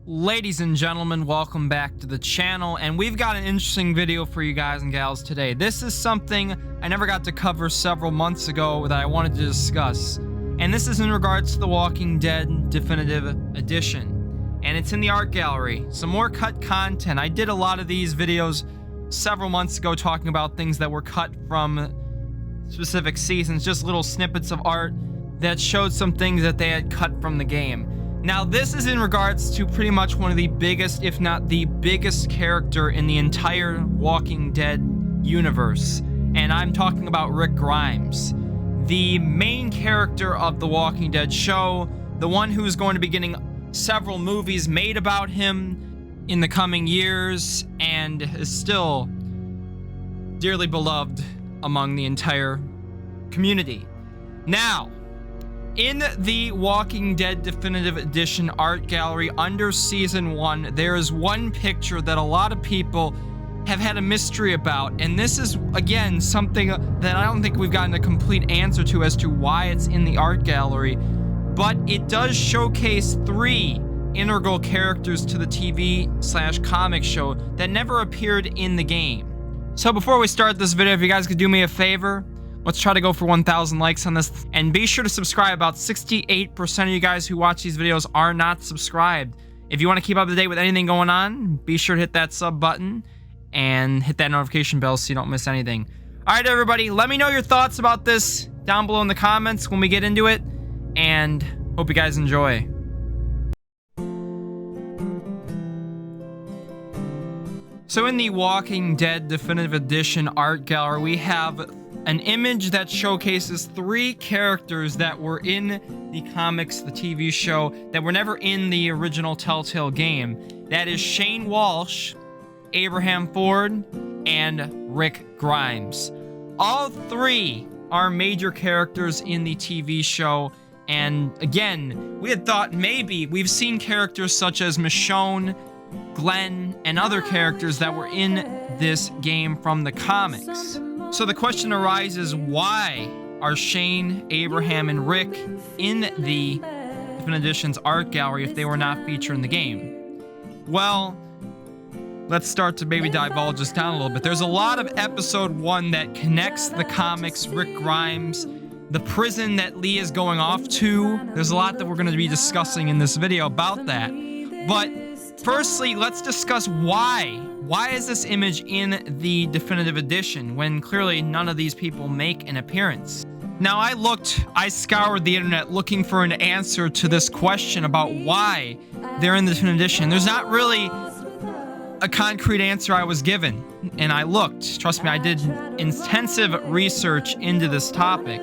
Ladies and gentlemen, welcome back to the channel, and we've got an interesting video for you guys and gals today. This is something I never got to cover several months ago that I wanted to discuss, and this is in regards to The Walking Dead Definitive Edition, and it's in the art gallery. Some more cut content. I did a lot of these videos several months ago talking about things that were cut from specific seasons, just little snippets of art that showed some things that they had cut from the game. Now, this is in regards to pretty much one of the biggest, if not the biggest character in the entire Walking Dead universe. And I'm talking about Rick Grimes, the main character of the Walking Dead show, the one who is going to be getting several movies made about him in the coming years, and is still dearly beloved among the entire community. Now, in the Walking Dead Definitive Edition art gallery under Season 1, there is one picture that a lot of people have had a mystery about, and this is, again, something that I don't think we've gotten a complete answer to as to why it's in the art gallery, but it does showcase 3 integral characters to the TV/comic show that never appeared in the game. So before we start this video, if you guys could do me a favor, let's try to go for 1,000 likes on this, and be sure to subscribe. About 68% of you guys who watch these videos are not subscribed. If you want to keep up to date with anything going on, be sure to hit that sub button and hit that notification bell so you don't miss anything. Alright everybody, let me know your thoughts about this down below in the comments when we get into it, and hope you guys enjoy. So in the Walking Dead Definitive Edition art gallery, we have an image that showcases 3 characters that were in the comics, the TV show, that were never in the original Telltale game. That is Shane Walsh, Abraham Ford, and Rick Grimes. All 3 are major characters in the TV show, and again, we had thought maybe we've seen characters such as Michonne, Glenn, and other characters that were in this game from the comics. So the question arises, why are Shane, Abraham, and Rick in the Definitive Edition's art gallery if they were not featured in the game? Well, let's start to maybe divulge this down a little bit. There's a lot of episode 1 that connects the comics, Rick Grimes, the prison that Lee is going off to. There's a lot that we're going to be discussing in this video about that. But firstly, let's discuss why. Why is this image in the Definitive Edition when clearly none of these people make an appearance? Now, I scoured the internet looking for an answer to this question about why they're in the Definitive Edition. There's not really a concrete answer I was given, and I looked. Trust me, I did intensive research into this topic,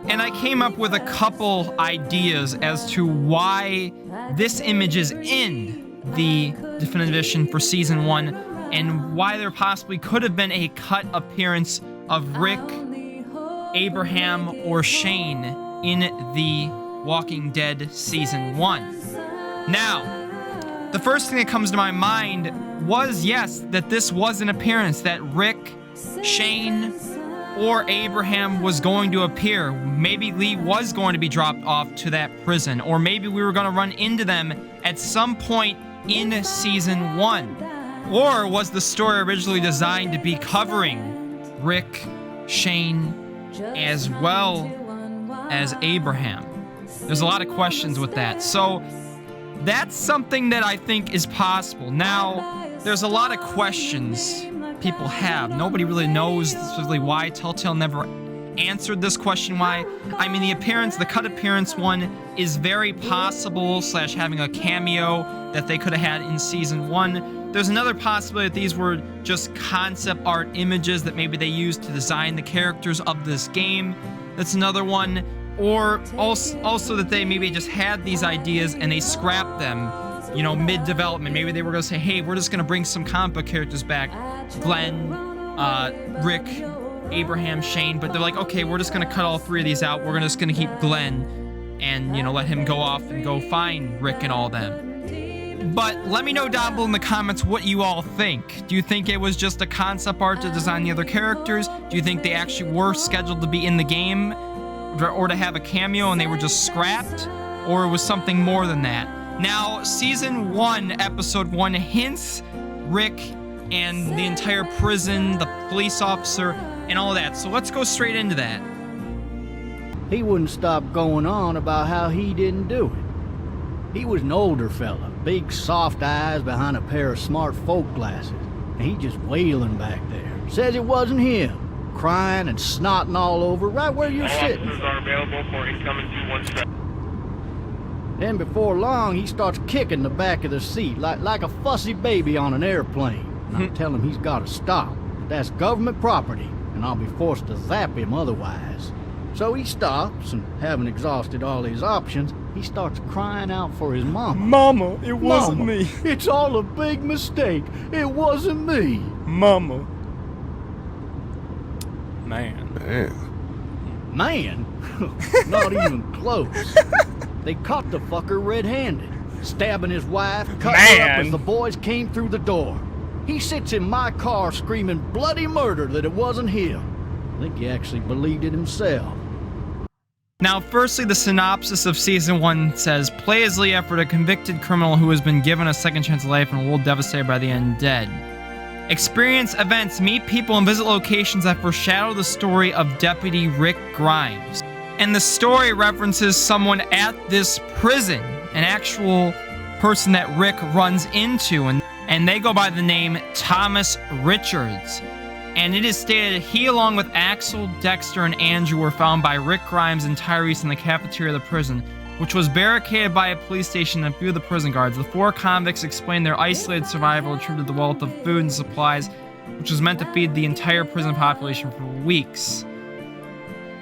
and I came up with a couple ideas as to why this image is in the Definitive Edition for Season 1, and why there possibly could have been a cut appearance of Rick, Abraham, or Shane in the Walking Dead Season 1. Now, the first thing that comes to my mind was, yes, that this was an appearance, that Rick, Shane, or Abraham was going to appear. Maybe Lee was going to be dropped off to that prison, or maybe we were going to run into them at some point in Season 1. Or was the story originally designed to be covering Rick, Shane, as well as Abraham? There's a lot of questions with that. So that's something that I think is possible. Now, there's a lot of questions people have. Nobody really knows specifically why. Telltale never answered this question why. I mean, the cut appearance one is very possible, / having a cameo that they could have had in Season 1. There's another possibility that these were just concept art images that maybe they used to design the characters of this game. That's another one. Or also that they maybe just had these ideas and they scrapped them, you know, mid-development. Maybe they were going to say, hey, we're just going to bring some comic book characters back. Glenn, Rick, Abraham, Shane. But they're like, okay, we're just going to cut all 3 of these out. We're just going to keep Glenn and, you know, let him go off and go find Rick and all them. But let me know down below in the comments what you all think. Do you think it was just a concept art to design the other characters? Do you think they actually were scheduled to be in the game or to have a cameo and they were just scrapped? Or it was something more than that? Now, season 1, episode 1 hints Rick and the entire prison, the police officer, and all that. So let's go straight into that. He wouldn't stop going on about how he didn't do it. He was an older fella, big soft eyes behind a pair of smart folk glasses, and he just wailing back there. Says it wasn't him, crying and snotting all over right where you're sitting. Officers are available for incoming 217. Then before long, he starts kicking the back of the seat like a fussy baby on an airplane. And I tell him he's got to stop. That's government property, and I'll be forced to zap him otherwise. So he stops, and having exhausted all his options, he starts crying out for his mama. Mama, it wasn't Mama, me. It's all a big mistake. It wasn't me. Mama. Man. Man? Not even close. They caught the fucker red-handed, stabbing his wife, cutting her up as the boys came through the door. He sits in my car screaming bloody murder that it wasn't him. I think he actually believed it himself. Now, firstly, the synopsis of Season 1 says, play as Lee Everett, a convicted criminal who has been given a second chance at life in a world devastated by the undead. Experience events, meet people, and visit locations that foreshadow the story of Deputy Rick Grimes. And the story references someone at this prison, an actual person that Rick runs into, and they go by the name Thomas Richards. And it is stated he, along with Axel, Dexter, and Andrew, were found by Rick Grimes and Tyrese in the cafeteria of the prison, which was barricaded by a police station and a few of the prison guards. The 4 convicts explained their isolated survival attributed to the wealth of food and supplies, which was meant to feed the entire prison population for weeks.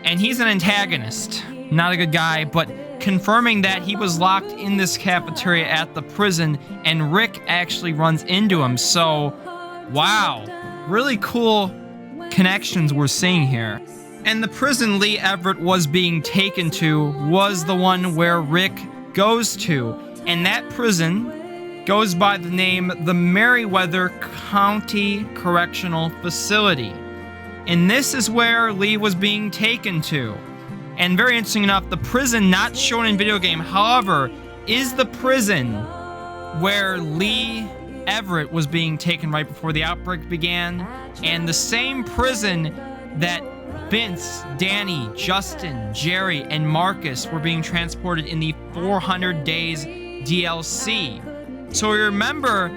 And he's an antagonist, not a good guy, but confirming that he was locked in this cafeteria at the prison, and Rick actually runs into him. So, wow, really cool connections we're seeing here. And the prison Lee Everett was being taken to was the one where Rick goes to, and that prison goes by the name the Meriwether County Correctional Facility. And this is where Lee was being taken to. And very interesting enough, the prison not shown in video game, however, is the prison where Lee Everett was being taken right before the outbreak began, and the same prison that Vince, Danny, Justin, Jerry, and Marcus were being transported in the 400 Days DLC. So remember,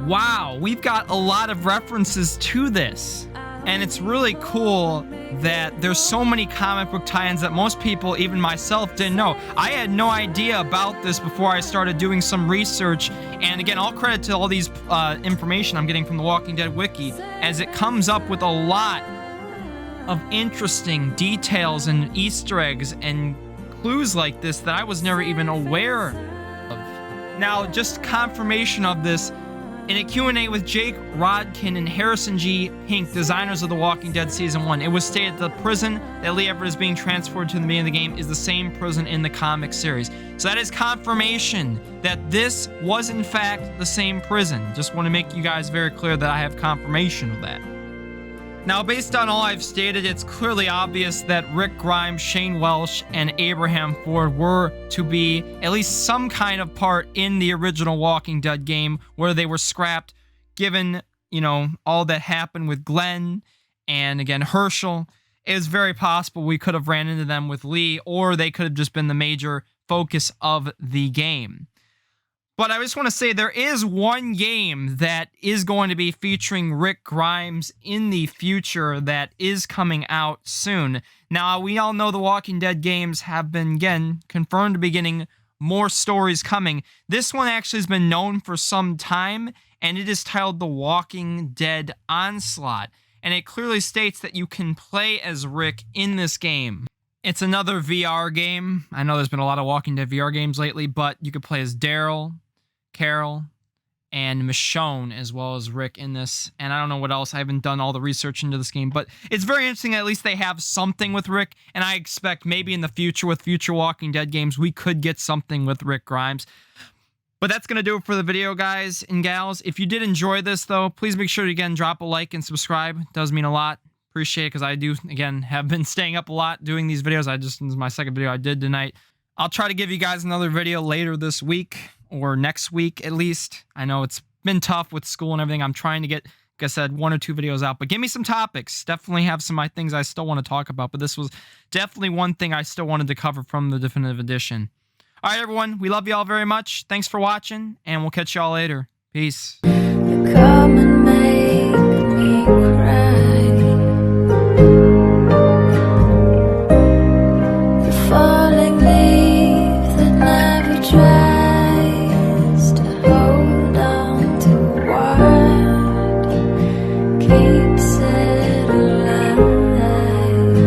wow, we've got a lot of references to this. And it's really cool that there's so many comic book tie-ins that most people, even myself, didn't know. I had no idea about this before I started doing some research. And again, all credit to all these information I'm getting from the Walking Dead wiki, as it comes up with a lot of interesting details and Easter eggs and clues like this that I was never even aware of. Now, just confirmation of this, in a Q&A with Jake Rodkin and Harrison G. Pink, designers of The Walking Dead Season 1, it was stated the prison that Lee Everett is being transferred to in the beginning of the game is the same prison in the comic series. So that is confirmation that this was in fact the same prison. Just want to make you guys very clear that I have confirmation of that. Now, based on all I've stated, it's clearly obvious that Rick Grimes, Shane Welsh, and Abraham Ford were to be at least some kind of part in the original Walking Dead game, where they were scrapped, given, you know, all that happened with Glenn and, again, Herschel. It is very possible we could have ran into them with Lee, or they could have just been the major focus of the game. But I just want to say there is one game that is going to be featuring Rick Grimes in the future that is coming out soon. Now, we all know the Walking Dead games have been, again, confirmed to be getting more stories coming. This one actually has been known for some time, and it is titled The Walking Dead Onslaught. And it clearly states that you can play as Rick in this game. It's another VR game. I know there's been a lot of Walking Dead VR games lately, but you could play as Daryl, Carol, and Michonne, as well as Rick in this. And I don't know what else. I haven't done all the research into this game, but it's very interesting. At least they have something with Rick, and I expect maybe in the future with future Walking Dead games, we could get something with Rick Grimes. But that's going to do it for the video, guys and gals. If you did enjoy this, though, please make sure to, again, drop a like and subscribe. It does mean a lot. Appreciate it, because I do, again, have been staying up a lot doing these videos. This is my second video I did tonight. I'll try to give you guys another video later this week or next week at least. I know it's been tough with school and everything. I'm trying to get, like I said, 1 or 2 videos out, but give me some topics. Definitely have some things I still want to talk about, but this was definitely one thing I still wanted to cover from the definitive edition. All right, everyone. We love you all very much. Thanks for watching, and we'll catch y'all later. Peace. You're coming